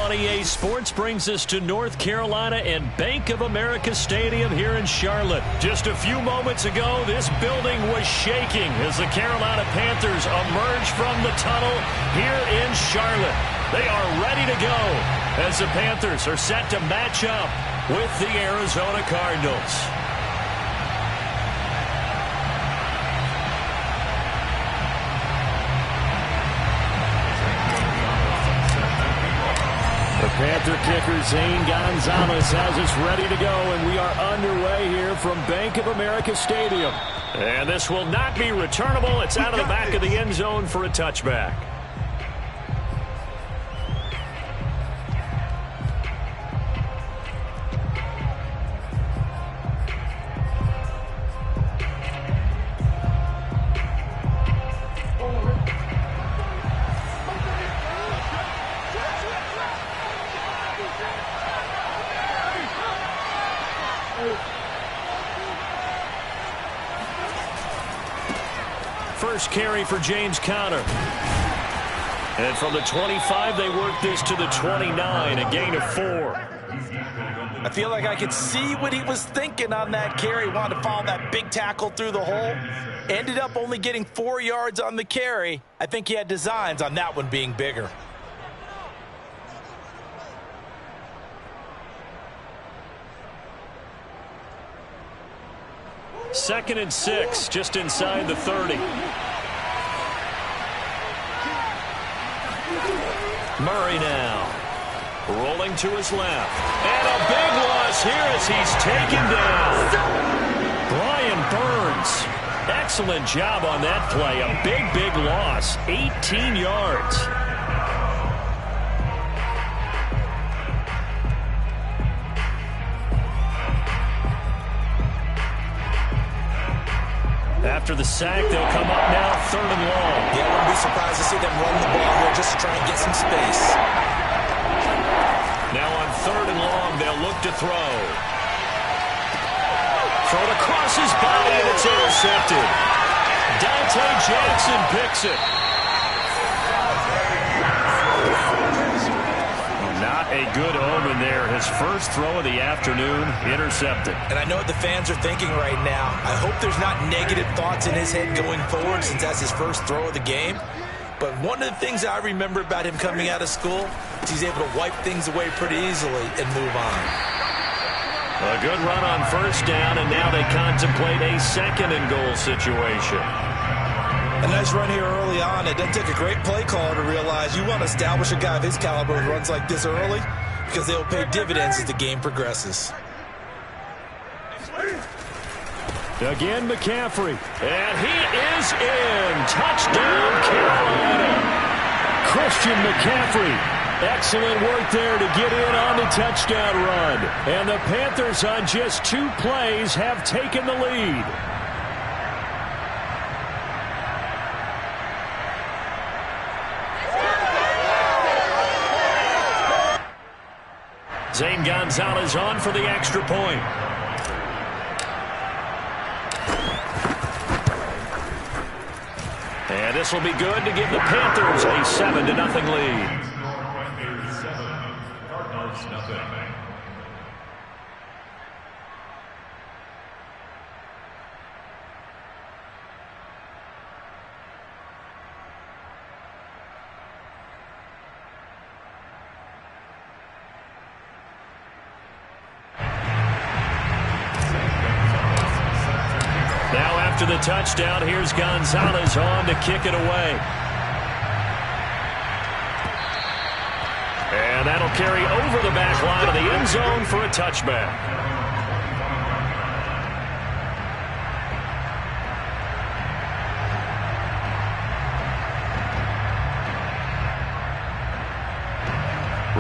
28 Sports brings us to North Carolina and Bank of America Stadium here in Charlotte. Just a few moments ago, this building was shaking as the Carolina Panthers emerged from the tunnel here in Charlotte. They are ready to go as the Panthers are set to match up with the Arizona Cardinals. The Panther kicker, Zane Gonzalez, has us ready to go, and we are underway here from Bank of America Stadium. And this will not be returnable. It's out of the back of the end zone for a touchback. First carry for James Conner. And from the 25, they work this to the 29, a gain of 4. I feel like I could see what he was thinking on that carry. Wanted to follow that big tackle through the hole. Ended up only getting 4 yards on the carry. I think he had designs on that one being bigger. Second and 6, just inside the 30. Murray now, rolling to his left. And a big loss here as he's taken down. Brian Burns, excellent job on that play. A big loss, 18 yards. After the sack, they'll come up now, 3rd and long. Yeah, I wouldn't be surprised to see them run the ball here just to try and get some space. Now on 3rd and long, they'll look to throw. Thrown across his body, and it's intercepted. Dante Jackson picks it. Not a good omen there. His first throw of the afternoon, intercepted. And I know what the fans are thinking right now. I hope there's not negative thoughts in his head going forward since that's his first throw of the game. But one of the things I remember about him coming out of school is he's able to wipe things away pretty easily and move on. A good run on first down, and now they contemplate a 2nd and goal situation. A nice run here early on. It doesn't take a great play caller to realize you want to establish a guy of his caliber who runs like this early because they will pay dividends as the game progresses. Again, McCaffrey. And he is in. Touchdown, Carolina. Christian McCaffrey. Excellent work there to get in on the touchdown run. And the Panthers on just 2 plays have taken the lead. Zane Gonzalez on for the extra point. And this will be good to give the Panthers a 7-0 lead. After the touchdown, here's Gonzalez on to kick it away. And that'll carry over the back line of the end zone for a touchback.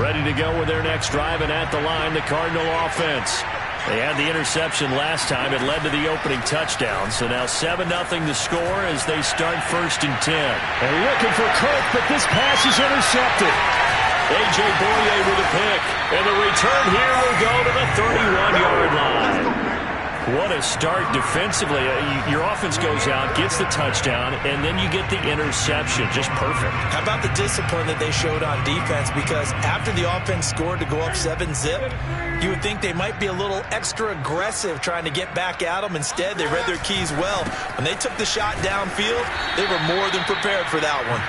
Ready to go with their next drive, and at the line, the Cardinal offense. They had the interception last time. It led to the opening touchdown. So now 7-0 the score as they start 1st and 10. They're looking for Kirk, but this pass is intercepted. A.J. Boye with a pick. And the return here will go to the 31-yard line. What a start defensively. Your offense goes out, gets the touchdown, and then you get the interception. Just perfect. How about the discipline that they showed on defense? Because after the offense scored to go up 7-zip, you would think they might be a little extra aggressive trying to get back at them. Instead, they read their keys well. When they took the shot downfield, they were more than prepared for that one.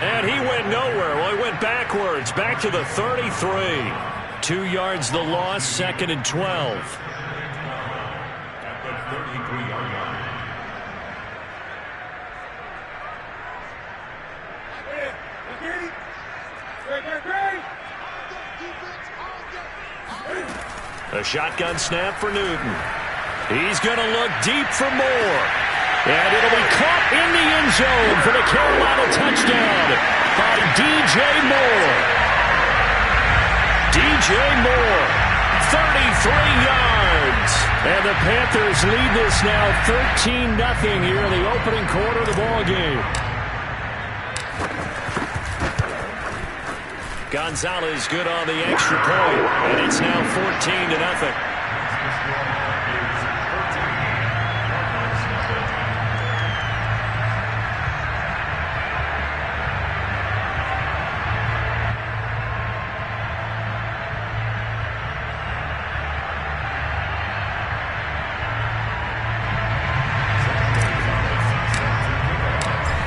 And he went nowhere. Well, he went backwards, back to the 33. 2 yards the loss, 2nd and 12. A shotgun snap for Newton. He's going to look deep for Moore. And it'll be caught in the end zone for the Carolina touchdown by DJ Moore. DJ Moore, 33 yards. And the Panthers lead this now 13-0 here in the opening quarter of the ballgame. Gonzalez good on the extra point, and it's now 14-0.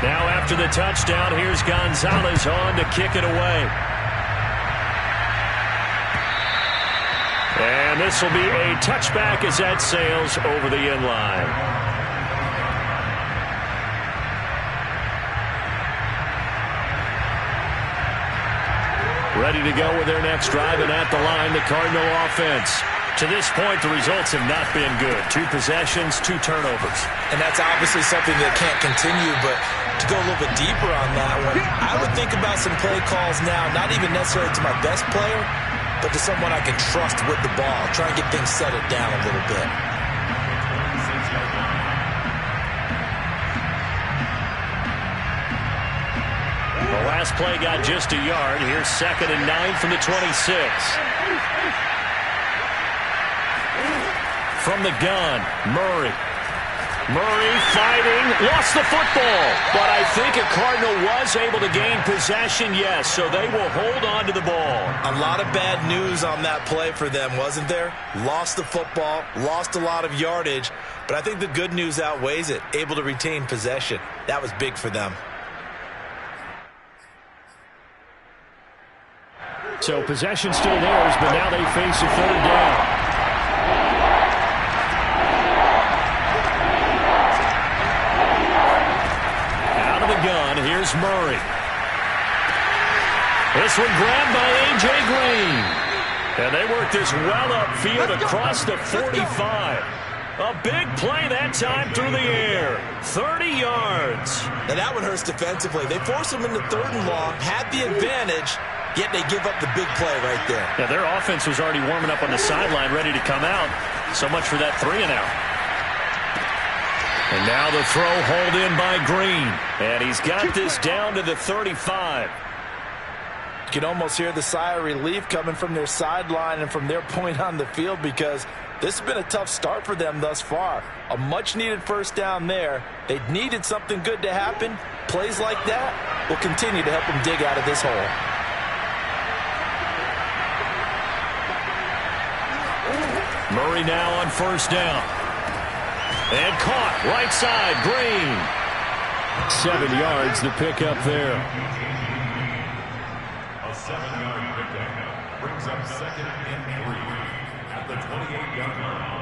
Now after the touchdown, here's Gonzalez on to kick it away. And this will be a touchback as that sails over the end line. Ready to go with their next drive, and at the line, the Cardinal offense. To this point, the results have not been good. 2 possessions, 2 turnovers. And that's obviously something that can't continue, but to go a little bit deeper on that one, I would think about some play calls now, not even necessarily to my best player, but to someone I can trust with the ball. Try and get things settled down a little bit. The last play got just a yard. Here's 2nd and 9 from the 26. From the gun, Murray. Murray fighting, lost the football. But I think a Cardinal was able to gain possession, yes, so they will hold on to the ball. A lot of bad news on that play for them, wasn't there? Lost the football, lost a lot of yardage, but I think the good news outweighs it. Able to retain possession. That was big for them. So possession still theirs, but now they face a 3rd down. Here's Murray. This one grabbed by A.J. Green. And they work this well upfield across the 45. A big play that time through the air. 30 yards. Now that one hurts defensively. They force them into 3rd and long, had the advantage, yet they give up the big play right there. Yeah, their offense was already warming up on the sideline, ready to come out. So much for that 3-and-out. And now the throw hauled in by Green. And he's got this down to the 35. You can almost hear the sigh of relief coming from their sideline and from their point on the field, because this has been a tough start for them thus far. A much-needed 1st down there. They needed something good to happen. Plays like that will continue to help them dig out of this hole. Murray now on 1st down. And caught right side, Green. 7 yards the pickup there. A 7-yard pickup brings up 2nd and 3 at the 28-yard line.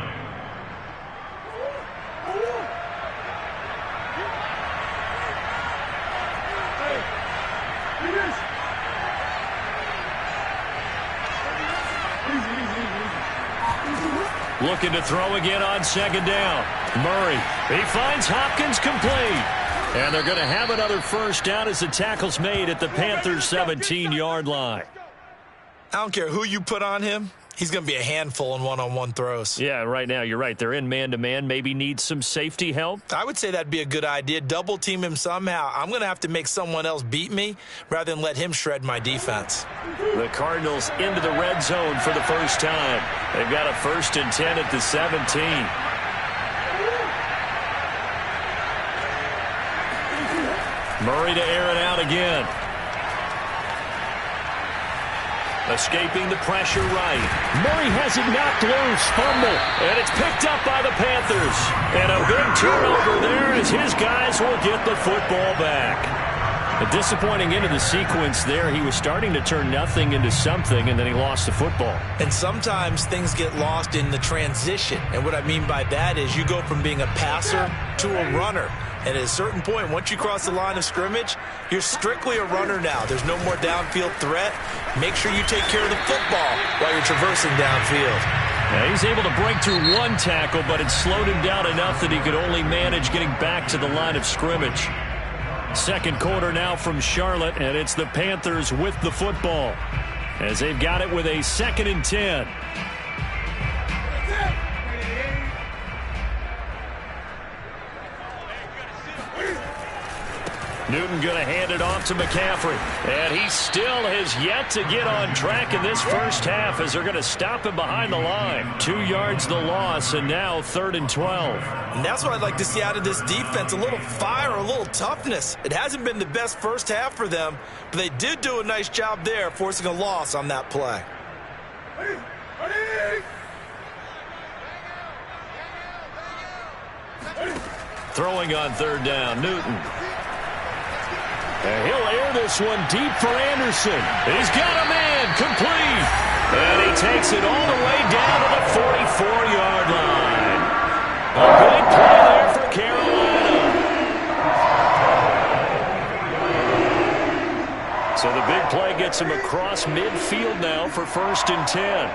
Looking to throw again on 2nd down. Murray, he finds Hopkins complete. And they're going to have another 1st down as the tackle's made at the Panthers' 17-yard line. I don't care who you put on him. He's going to be a handful in one-on-one throws. Yeah, right now you're right. They're in man-to-man. Maybe need some safety help. I would say that'd be a good idea. Double team him somehow. I'm going to have to make someone else beat me rather than let him shred my defense. The Cardinals into the red zone for the first time. They've got a 1st and 10 at the 17. Murray to air it out again. Escaping the pressure right. Murray has it knocked loose. Fumble. And it's picked up by the Panthers. And a big turnover there as his guys will get the football back. A disappointing end of the sequence there. He was starting to turn nothing into something, and then he lost the football. And sometimes things get lost in the transition. And what I mean by that is you go from being a passer to a runner. And at a certain point, once you cross the line of scrimmage, you're strictly a runner now. There's no more downfield threat. Make sure you take care of the football while you're traversing downfield. Now, he's able to break through one tackle, but it slowed him down enough that he could only manage getting back to the line of scrimmage. Second quarter now from Charlotte, and it's the Panthers with the football as they've got it with a 2nd and 10. Newton going to hand it off to McCaffrey. And he still has yet to get on track in this first half as they're going to stop him behind the line. 2 yards the loss, and now 3rd and 12. And that's what I'd like to see out of this defense, a little fire, a little toughness. It hasn't been the best first half for them, but they did do a nice job there forcing a loss on that play. Throwing on 3rd down, Newton. And he'll air this one deep for Anderson. He's got a man, complete. And he takes it all the way down to the 44-yard line. A big play there for Carolina. So the big play gets him across midfield now for 1st and 10.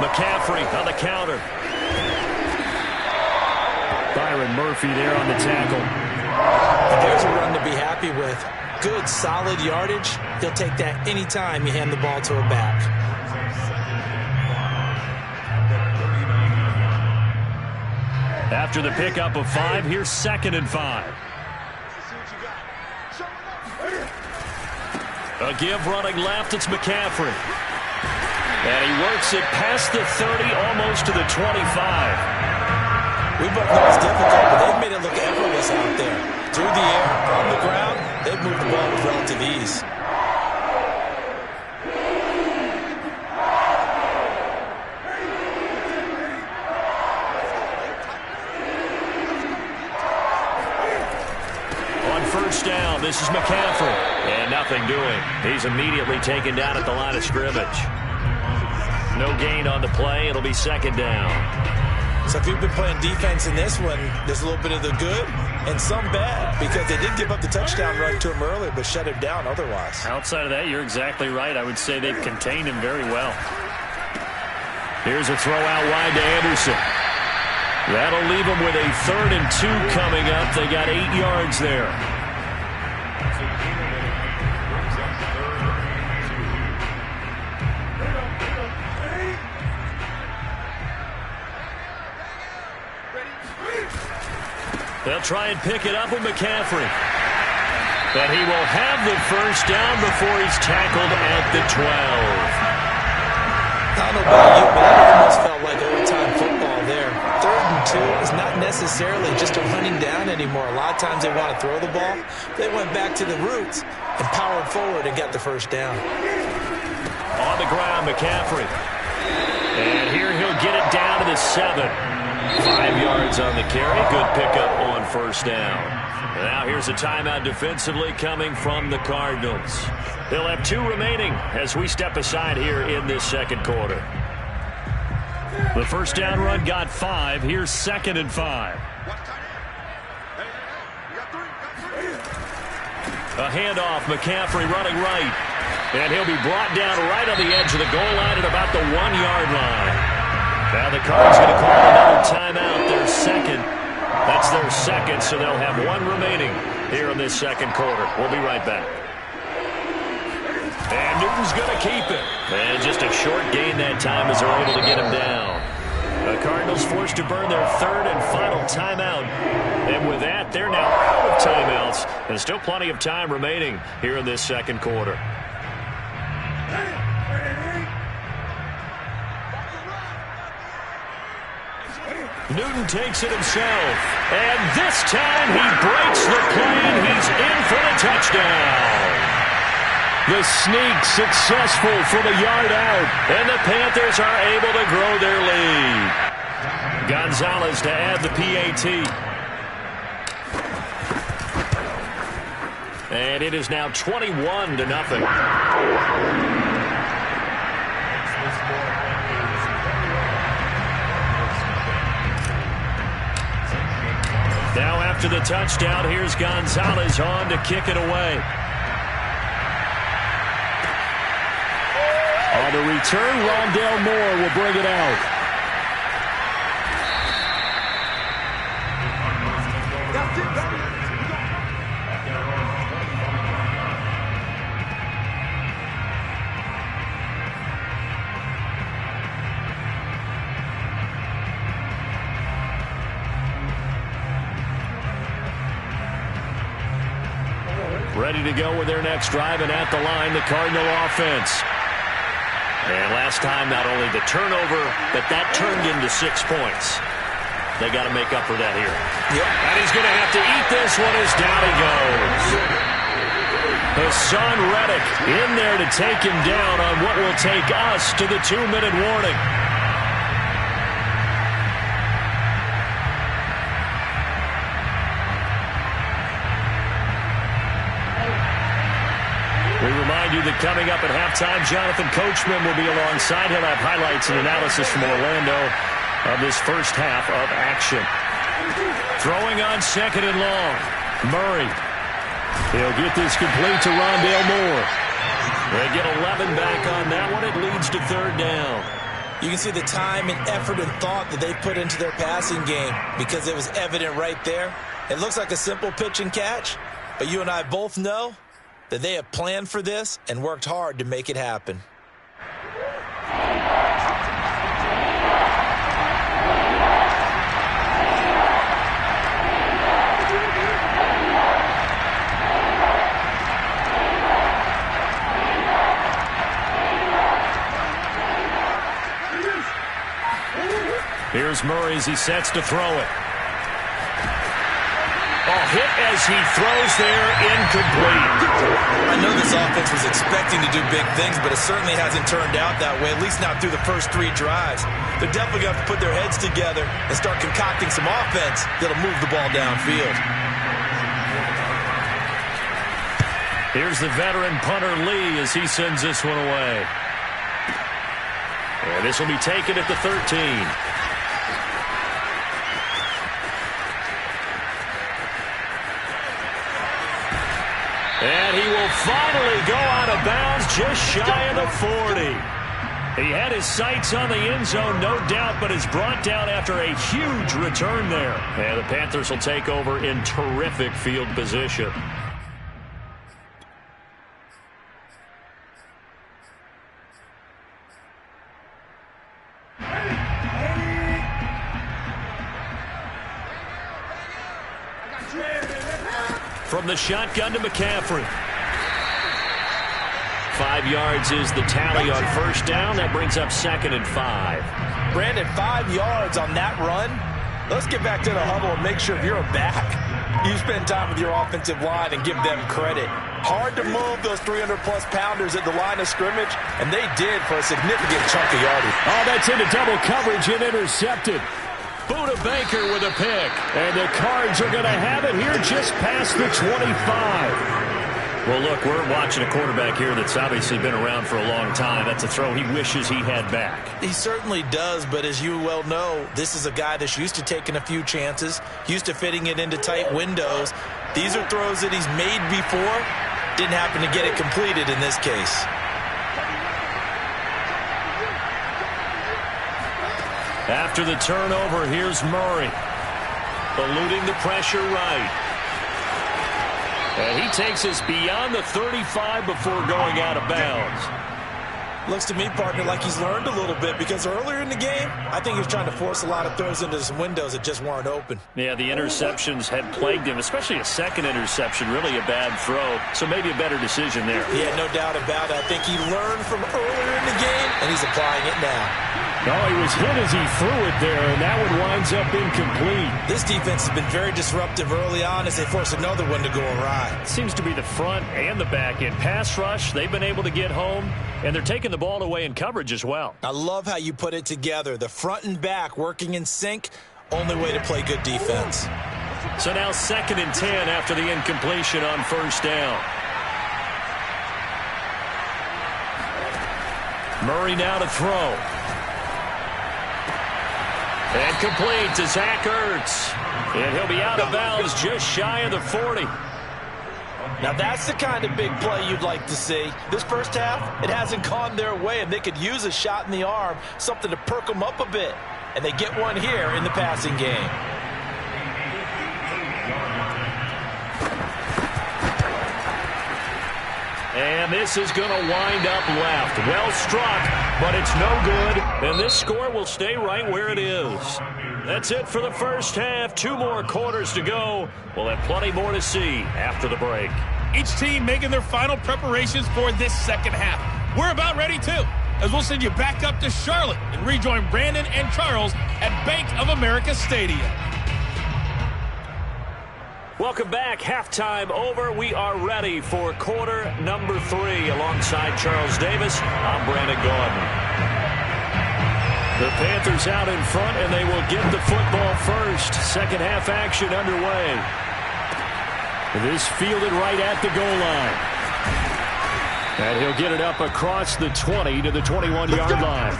McCaffrey on the counter. Byron Murphy there on the tackle. There's a run to be happy with. Good, solid yardage. He'll take that anytime you hand the ball to a back. After the pickup of 5, here's 2nd and 5. A give running left, it's McCaffrey. And he works it past the 30, almost to the 25. We both know it's difficult, but they've made it look effortless out there. Through the air, on the ground, they've moved the ball with relative ease. On 1st down, this is McCaffrey. And nothing doing. He's immediately taken down at the line of scrimmage. No gain on the play. It'll be 2nd down. So if you've been playing defense in this one, there's a little bit of the good and some bad, because they did give up the touchdown run to him earlier, but shut him down otherwise. Outside of that, you're exactly right. I would say they've contained him very well. Here's a throw out wide to Anderson. That'll leave them with a 3rd and 2 coming up. They got 8 yards there. They'll try and pick it up with McCaffrey. But he will have the 1st down before he's tackled at the 12. I don't know about you, but it almost felt like overtime football there. 3rd and 2 is not necessarily just a running down anymore. A lot of times they want to throw the ball. They went back to the roots and powered forward and got the 1st down. On the ground, McCaffrey. And here he'll get it down to the 7. 5 yards on the carry. Good pickup on 1st down. Now here's a timeout defensively coming from the Cardinals. They'll have 2 remaining as we step aside here in this 2nd quarter. The 1st down run got 5. Here's 2nd and 5. A handoff. McCaffrey running right. And he'll be brought down right on the edge of the goal line at about the 1-yard line. Now the Cards going to call another timeout. Their 2nd. That's their 2nd, so they'll have 1 remaining here in this 2nd quarter. We'll be right back. And Newton's going to keep it. And just a short gain that time as they're able to get him down. The Cardinals forced to burn their 3rd and final timeout. And with that, they're now out of timeouts. And still plenty of time remaining here in this 2nd quarter. Newton takes it himself. And this time he breaks the plane. He's in for the touchdown. The sneak successful for the yard out. And the Panthers are able to grow their lead. Gonzalez to add the PAT. And it is now 21-0. Now after the touchdown, here's Gonzalez on to kick it away. On the return, Rondale Moore will bring it out. Ready to go with their next drive, and at the line, the Cardinal offense. And last time, not only the turnover, but that turned into 6 points. They got to make up for that here. Yep. And he's going to have to eat this one as down he goes. Hassan Reddick in there to take him down on what will take us to the 2-minute warning. We remind you that coming up at halftime, Jonathan Coachman will be alongside. He'll have highlights and analysis from Orlando of this first half of action. Throwing on second and long. Murray. He'll get this complete to Rondale Moore. They get 11 back on that one. It leads to third down. You can see the time and effort and thought that they put into their passing game because it was evident right there. It looks like a simple pitch and catch, but you and I both know that they have planned for this and worked hard to make it happen. Here's Murray as he sets to throw it. Hit as he throws there, incomplete. I know this offense was expecting to do big things, but it certainly hasn't turned out that way, at least not through the first 3 drives. They're definitely going to have to put their heads together and start concocting some offense that'll move the ball downfield. Here's the veteran punter Lee as he sends this one away. And this will be taken at the 13. And he will finally go out of bounds just shy of the 40. He had his sights on the end zone, no doubt, but is brought down after a huge return there. And the Panthers will take over in terrific field position. From the shotgun to McCaffrey. 5 yards is the tally on first down. That brings up 2nd and 5. Brandon, 5 yards on that run. Let's get back to the huddle and make sure if you're a back, you spend time with your offensive line and give them credit. Hard to move those 300-plus pounders at the line of scrimmage, and they did for a significant chunk of yardage. Oh, that's into double coverage and intercepted. Buda Baker with a pick. And the Cards are going to have it here just past the 25. Well, look, we're watching a quarterback here that's obviously been around for a long time. That's a throw he wishes he had back. He certainly does, but as you well know, this is a guy that's used to taking a few chances, used to fitting it into tight windows. These are throws that he's made before. Didn't happen to get it completed in this case. After the turnover, here's Murray. Eluding the pressure right. And he takes us beyond the 35 before going out of bounds. Looks to me, partner, like he's learned a little bit because earlier in the game, I think he was trying to force a lot of throws into some windows that just weren't open. Yeah, the interceptions had plagued him, especially a second interception, really a bad throw. So maybe a better decision there. Yeah, no doubt about it. I think he learned from earlier in the game, and he's applying it now. Oh, he was hit as he threw it there, and that one winds up incomplete. This defense has been very disruptive early on as they force another one to go awry. Seems to be the front and the back end. Pass rush, they've been able to get home, and they're taking the ball away in coverage as well. I love how you put it together. The front and back working in sync, only way to play good defense. So now 2nd and 10 after the incompletion on first down. Murray now to throw. And complete to Zach Ertz. And he'll be out of bounds just shy of the 40. Now that's the kind of big play you'd like to see. This first half, it hasn't gone their way, and they could use a shot in the arm, something to perk them up a bit. And they get one here in the passing game. And this is going to wind up left. Well struck, but it's no good. And this score will stay right where it is. That's it for the first half. 2 more quarters to go. We'll have plenty more to see after the break. Each team making their final preparations for this second half. We're about ready, too, as we'll send you back up to Charlotte and rejoin Brandon and Charles at Bank of America Stadium. Welcome back. Halftime over. We are ready for quarter number 3. Alongside Charles Davis, I'm Brandon Gaudin. The Panthers out in front, and they will get the football first. Second half action underway. This fielded right at the goal line. And he'll get it up across the 20 to the 21-yard line.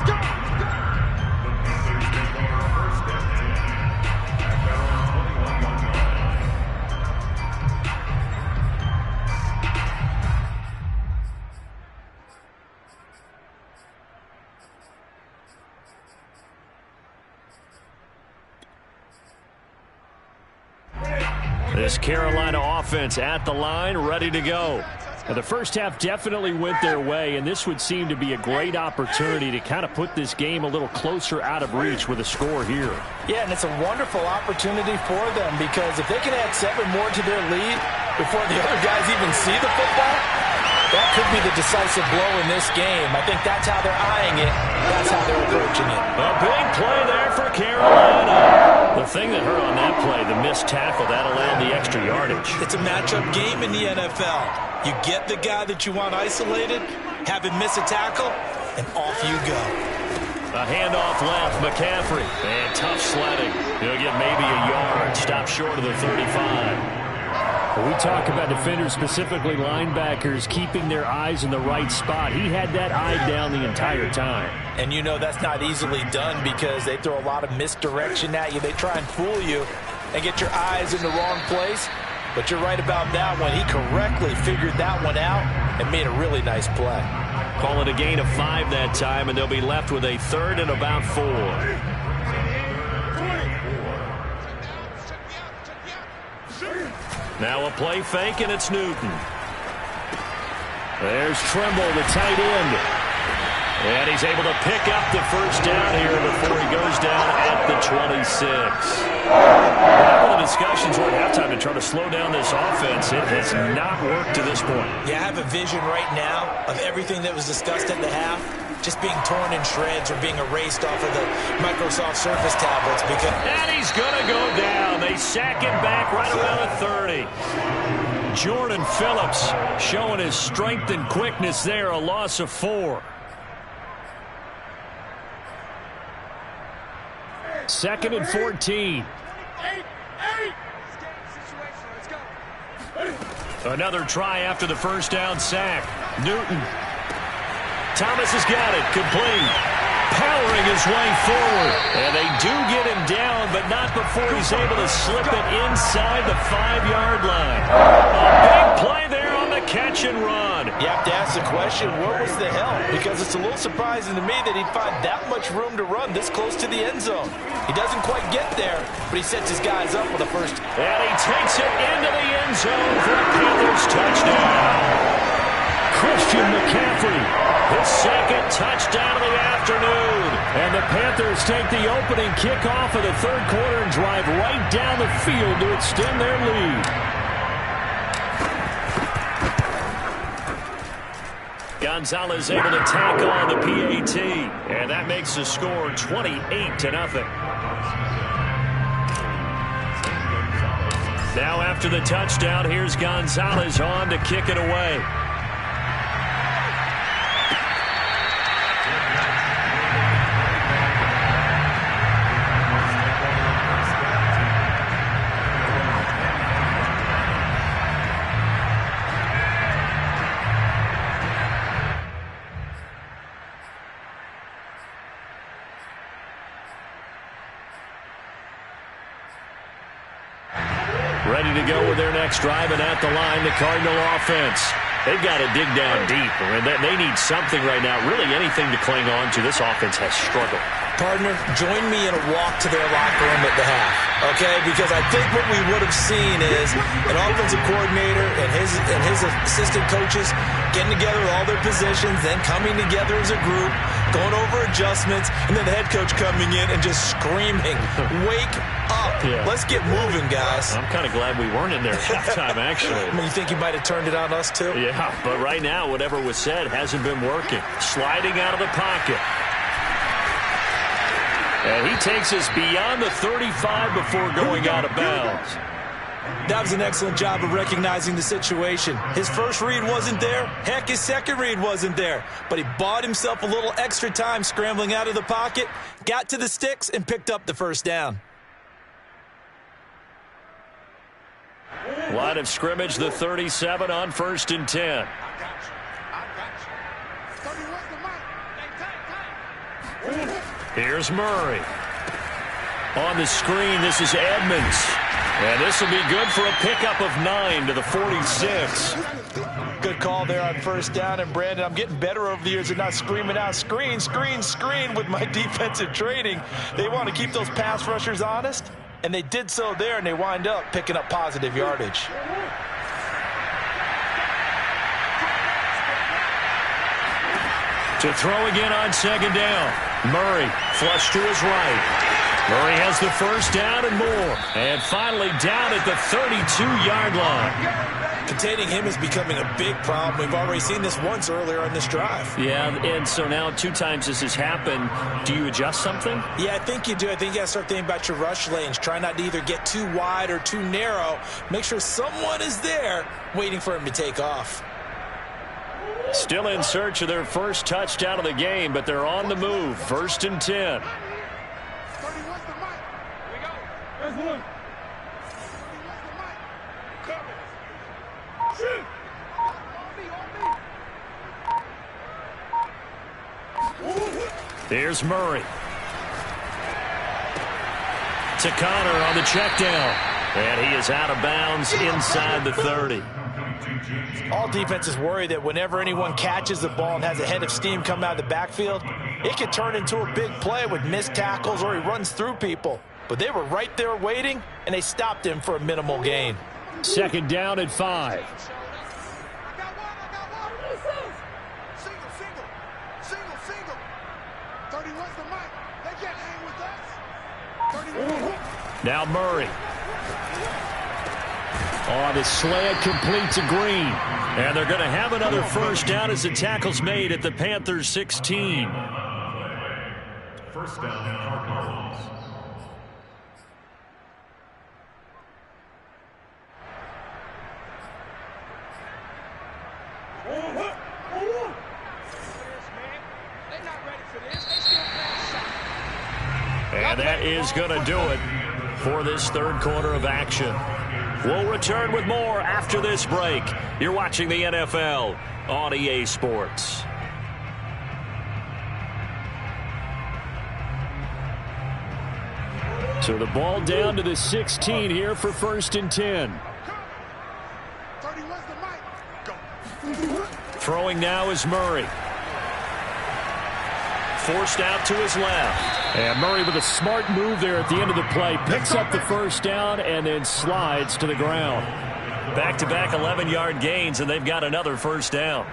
This Carolina offense at the line, ready to go. Now, the first half definitely went their way, and this would seem to be a great opportunity to kind of put this game a little closer out of reach with a score here. Yeah, and it's a wonderful opportunity for them because if they can add 7 more to their lead before the other guys even see the football, that could be the decisive blow in this game. I think that's how they're eyeing it. That's how they're approaching it. A big play there for Carolina. The thing that hurt on that play, the missed tackle, that'll land the extra yardage. It's a matchup game in the NFL. You get the guy that you want isolated, have him miss a tackle, and off you go. A handoff left, McCaffrey. And tough sledding. He'll get maybe a yard. Stop short of the 35. When we talk about defenders, specifically linebackers, keeping their eyes in the right spot, he had that eye down the entire time. And you know that's not easily done because they throw a lot of misdirection at you. They try and fool you and get your eyes in the wrong place. But you're right about that one. He correctly figured that one out and made a really nice play. Call it a gain of 5 that time, and they'll be left with a 3rd and about 4. Now a play fake, and it's Newton. There's Trimble, the tight end. And he's able to pick up the first down here before he goes down at the 26. All the discussions were at halftime to try to slow down this offense. It has not worked to this point. Yeah, I have a vision right now of everything that was discussed at the half just being torn in shreds or being erased off of the Microsoft Surface tablets. And he's going to go down. They sack him back right around the 30. Jordan Phillips showing his strength and quickness there, a loss of 4. 2nd and 14. Another try after the first down sack. Newton. Thomas has got it. Complete. Powering his way forward. And they do get him down, but not before he's able to slip it inside the 5-yard line. A big play there on the catch and run. You have to ask the question, what was the help? Because it's a little surprising to me that he'd find that much room to run this close to the end zone. He doesn't quite get there, but he sets his guys up with a first. And he takes it into the end zone for a Panthers touchdown. Christian McCaffrey, his 2nd touchdown of the afternoon. And the Panthers take the opening kickoff of the 3rd quarter and drive right down the field to extend their lead. Gonzalez able to tack on the PAT, and that makes the score 28-0. Now after the touchdown, here's Gonzalez on to kick it away. Ready to go with their next drive, and at the line, the Cardinal offense. They've got to dig down deep. I mean, they need something right now, really anything to cling on to. This offense has struggled. Partner, join me in a walk to their locker room at the half, okay? Because I think what we would have seen is an offensive coordinator and his assistant coaches getting together with all their positions, then coming together as a group, going over adjustments, and then the head coach coming in and just screaming, wake up. Yeah. Let's get moving, guys. I'm kind of glad we weren't in there at halftime, actually. I mean, you think he might have turned it on us, too? Yeah, but right now, whatever was said hasn't been working. Sliding out of the pocket. And he takes us beyond the 35 before going out of bounds. That was an excellent job of recognizing the situation. His first read wasn't there. Heck, his second read wasn't there. But he bought himself a little extra time scrambling out of the pocket, got to the sticks, and picked up the first down. Line of scrimmage, the 37 on 1st and 10. Here's Murray. On the screen, this is Edmonds. And this will be good for a pickup of 9 to the 46. Good call there on first down. And, Brandon, I'm getting better over the years at not screaming out, screen, screen, screen with my defensive training. They want to keep those pass rushers honest, and they did so there, and they wind up picking up positive yardage. To throw again on second down. Murray flush to his right. Murray has the first down and more. And finally down at the 32-yard line. Containing him is becoming a big problem. We've already seen this once earlier on this drive. Yeah, and so now 2 times this has happened. Do you adjust something? Yeah, I think you do. I think you got to start thinking about your rush lanes. Try not to either get too wide or too narrow. Make sure someone is there waiting for him to take off. Still in search of their first touchdown of the game, but they're on the move. 1st and 10. Here's Murray. To Connor on the check down. And he is out of bounds inside the 30. All defenses worry that whenever anyone catches the ball and has a head of steam come out of the backfield, it could turn into a big play with missed tackles or he runs through people. But they were right there waiting, and they stopped him for a minimal gain. 2nd down at 5. Now Murray. On the slant, complete to Green. And they're going to have another first down as the tackle's made at the Panthers 16. First down, Cardinals. And that is going to do it for this 3rd quarter of action. We'll return with more after this break. You're watching the NFL on EA Sports. So the ball down to the 16 here for 1st and 10. Throwing now is Murray. Forced out to his left. And Murray with a smart move there at the end of the play. Picks up the first down and then slides to the ground. Back-to-back 11-yard gains, and they've got another first down.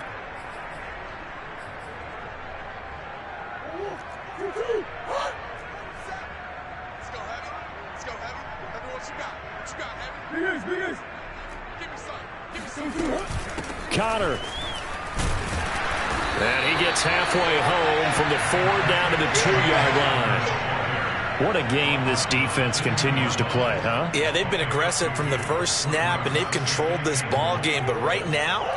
Connor. And he gets halfway home from the 4 down to the 2-yard line. What a game this defense continues to play, huh? Yeah, they've been aggressive from the first snap, and they've controlled this ball game. But right now,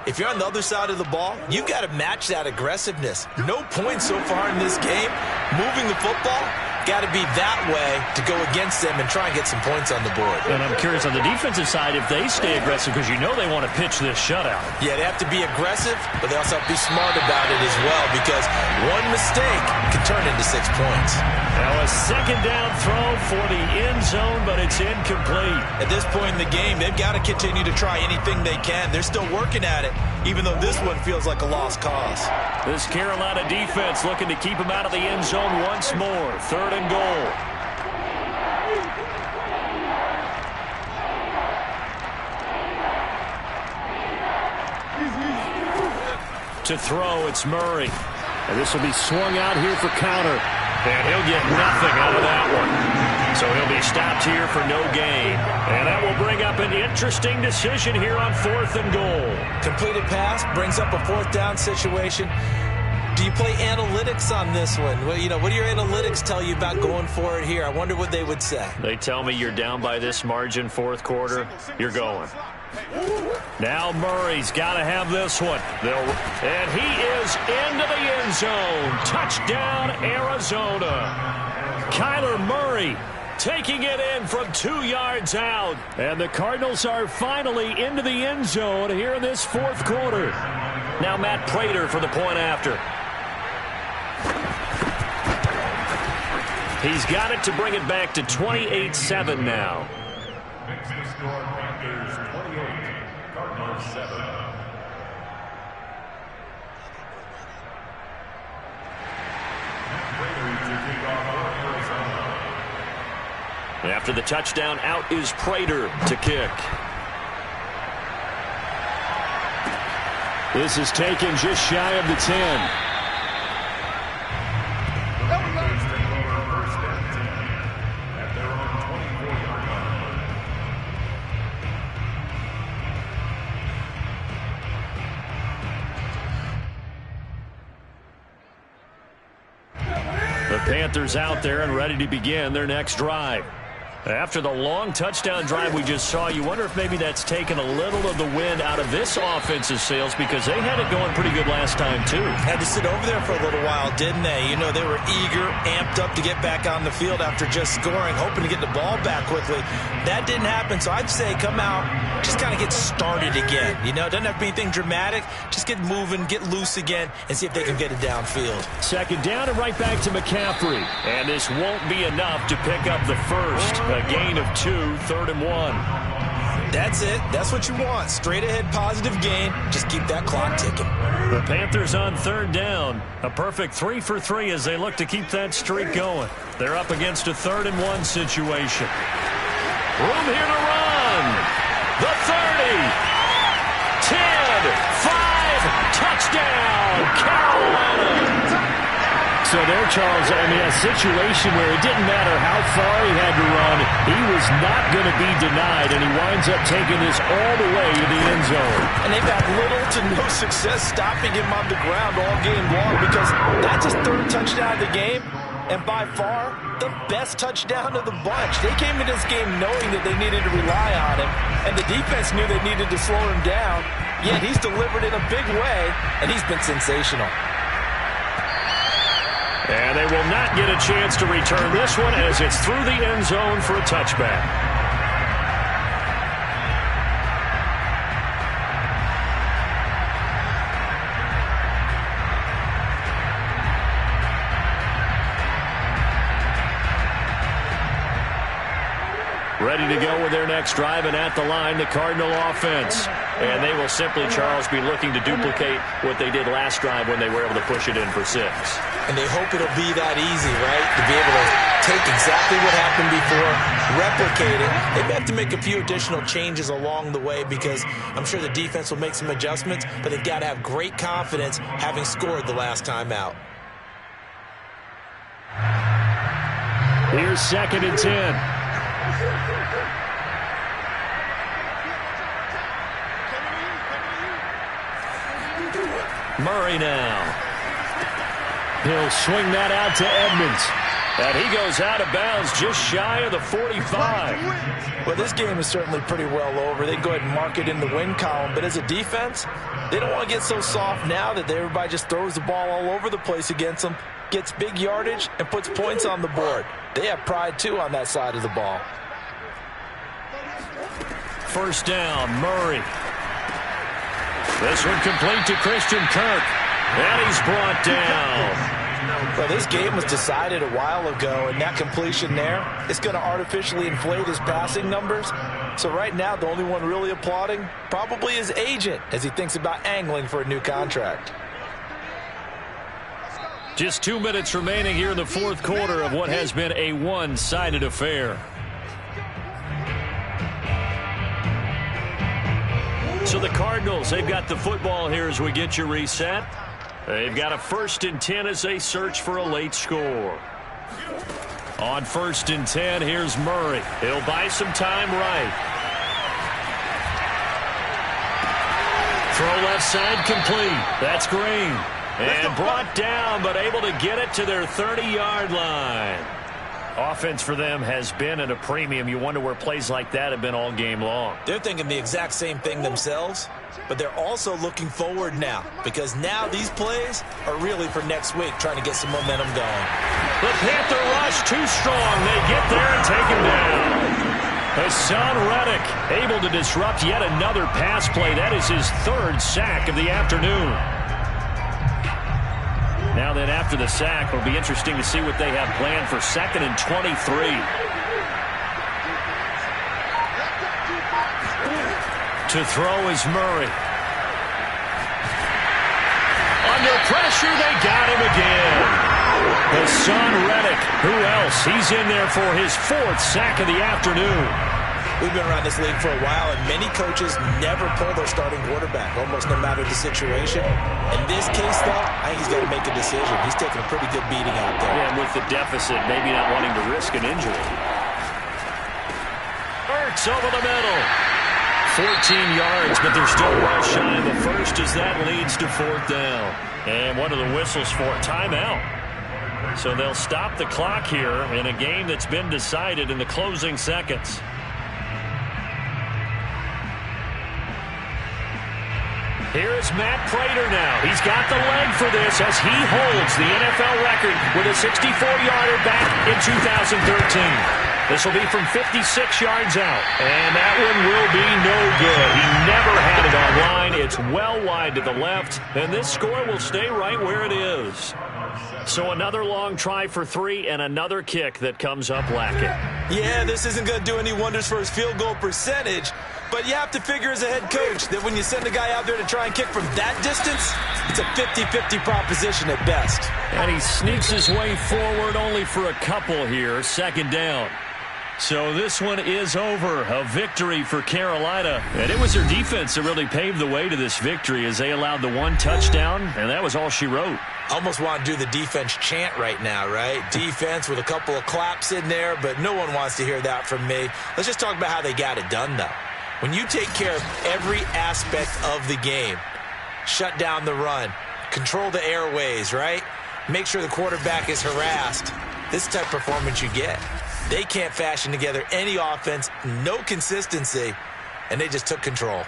if you're on the other side of the ball, you've got to match that aggressiveness. No points so far in this game. Moving the football, got to be that way to go against them and try and get some points on the board. And I'm curious on the defensive side if they stay aggressive, because you know they want to pitch this shutout. Yeah, they have to be aggressive, but they also have to be smart about it as well, because one mistake can turn into 6 points. Now a 2nd down throw for the end zone, but it's incomplete. At this point in the game, they've got to continue to try anything they can. They're still working at it, even though this one feels like a lost cause. This Carolina defense looking to keep them out of the end zone once more. 3rd and goal. To throw, it's Murray. And this will be swung out here for counter. And he'll get nothing out of that one. So he'll be stopped here for no gain. And that will bring up an interesting decision here on 4th and goal. Completed pass brings up a 4th down situation. Do you play analytics on this one? Well, you know, what do your analytics tell you about going for it here? I wonder what they would say. They tell me you're down by this margin 4th quarter, you're going. Now Murray's got to have this one. And he is into the end zone. Touchdown, Arizona. Kyler Murray taking it in from 2 yards out. And the Cardinals are finally into the end zone here in this 4th quarter. Now Matt Prater for the point after. He's got it to bring it back to 28-7 now. Makes the score Panthers 28, Cardinals 7. After the touchdown, out is Prater to kick. This is taken just shy of the 10. Panthers out there and ready to begin their next drive. After the long touchdown drive we just saw, you wonder if maybe that's taken a little of the wind out of this offense's sails, because they had it going pretty good last time too. Had to sit over there for a little while, didn't they? You know, they were eager, amped up to get back on the field after just scoring, hoping to get the ball back quickly. That didn't happen, so I'd say come out, just kind of get started again. You know, it doesn't have to be anything dramatic. Just get moving, get loose again, and see if they can get it downfield. 2nd down and right back to McCaffrey. And this won't be enough to pick up the first. A gain of 2, 3rd and 1. That's it. That's what you want. Straight ahead positive gain. Just keep that clock ticking. The Panthers on 3rd down. A perfect 3 for 3 as they look to keep that streak going. They're up against a 3rd and 1 situation. Room here to run. The 30. 10. 5. Touchdown. Carolina. So there, Charles, I mean, a situation where it didn't matter how far he had to run, he was not going to be denied, and he winds up taking this all the way to the end zone. And they've had little to no success stopping him on the ground all game long, because that's his 3rd touchdown of the game, and by far the best touchdown of the bunch. They came into this game knowing that they needed to rely on him, and the defense knew they needed to slow him down, yet he's delivered in a big way, and he's been sensational. And they will not get a chance to return this one as it's through the end zone for a touchback. Ready to go with their next drive, and at the line, the Cardinal offense. And they will simply, Charles, be looking to duplicate what they did last drive when they were able to push it in for 6. And they hope it'll be that easy, right? To be able to take exactly what happened before, replicate it. They may have to make a few additional changes along the way, because I'm sure the defense will make some adjustments, but they've got to have great confidence having scored the last time out. Here's 2nd and 10. Murray now. He'll swing that out to Edmonds. And he goes out of bounds just shy of the 45. Well, this game is certainly pretty well over. They can go ahead and mark it in the win column. But as a defense, they don't want to get so soft now that everybody just throws the ball all over the place against them, gets big yardage, and puts points on the board. They have pride, too, on that side of the ball. First down, Murray. This one complete to Christian Kirk. And he's brought down. Well, this game was decided a while ago, and that completion there is going to artificially inflate his passing numbers. So right now, the only one really applauding probably his agent as he thinks about angling for a new contract. Just 2 minutes remaining here in the fourth quarter of what has been a one-sided affair. So the Cardinals, they've got the football here as we get you reset. They've got a 1st and 10 as they search for a late score. On 1st and 10, here's Murray. He'll buy some time right. Throw left side complete. That's Green. And brought down, but able to get it to their 30-yard line. Offense for them has been at a premium. You wonder where plays like that have been all game long. They're thinking the exact same thing themselves, but they're also looking forward now because now these plays are really for next week, trying to get some momentum going. The Panther rush too strong. They get there and take him down. Hassan Reddick able to disrupt yet another pass play. That is his 3rd sack of the afternoon. Now then, after the sack, it'll be interesting to see what they have planned for 2nd and 23. To throw is Murray. Under pressure, they got him again. Hassan Reddick, who else? He's in there for his 4th sack of the afternoon. We've been around this league for a while, and many coaches never pull their starting quarterback, almost no matter the situation. In this case, though, I think he's got to make a decision. He's taking a pretty good beating out there. Yeah, and with the deficit, maybe not wanting to risk an injury. Ertz over the middle. 14 yards, but they're still well shy of the 1st as that leads to 4th down. And one of the whistles for a timeout. So they'll stop the clock here in a game that's been decided in the closing seconds. Here is Matt Prater now. He's got the leg for this as he holds the NFL record with a 64-yarder back in 2013. This will be from 56 yards out, and that one will be no good. He never had it on line. It's well wide to the left, and this score will stay right where it is. So another long try for 3 and another kick that comes up lacking. Yeah, this isn't going to do any wonders for his field goal percentage, but you have to figure as a head coach that when you send a guy out there to try and kick from that distance, it's a 50-50 proposition at best. And he sneaks his way forward only for a couple here. 2nd down. So this one is over. A victory for Carolina. And it was their defense that really paved the way to this victory as they allowed the 1 touchdown, and that was all she wrote. Almost want to do the defense chant right now, right? Defense with a couple of claps in there, but no one wants to hear that from me. Let's just talk about how they got it done, though. When you take care of every aspect of the game, shut down the run, control the airways, right? Make sure the quarterback is harassed. This type of performance you get. They can't fashion together any offense, no consistency, and they just took control.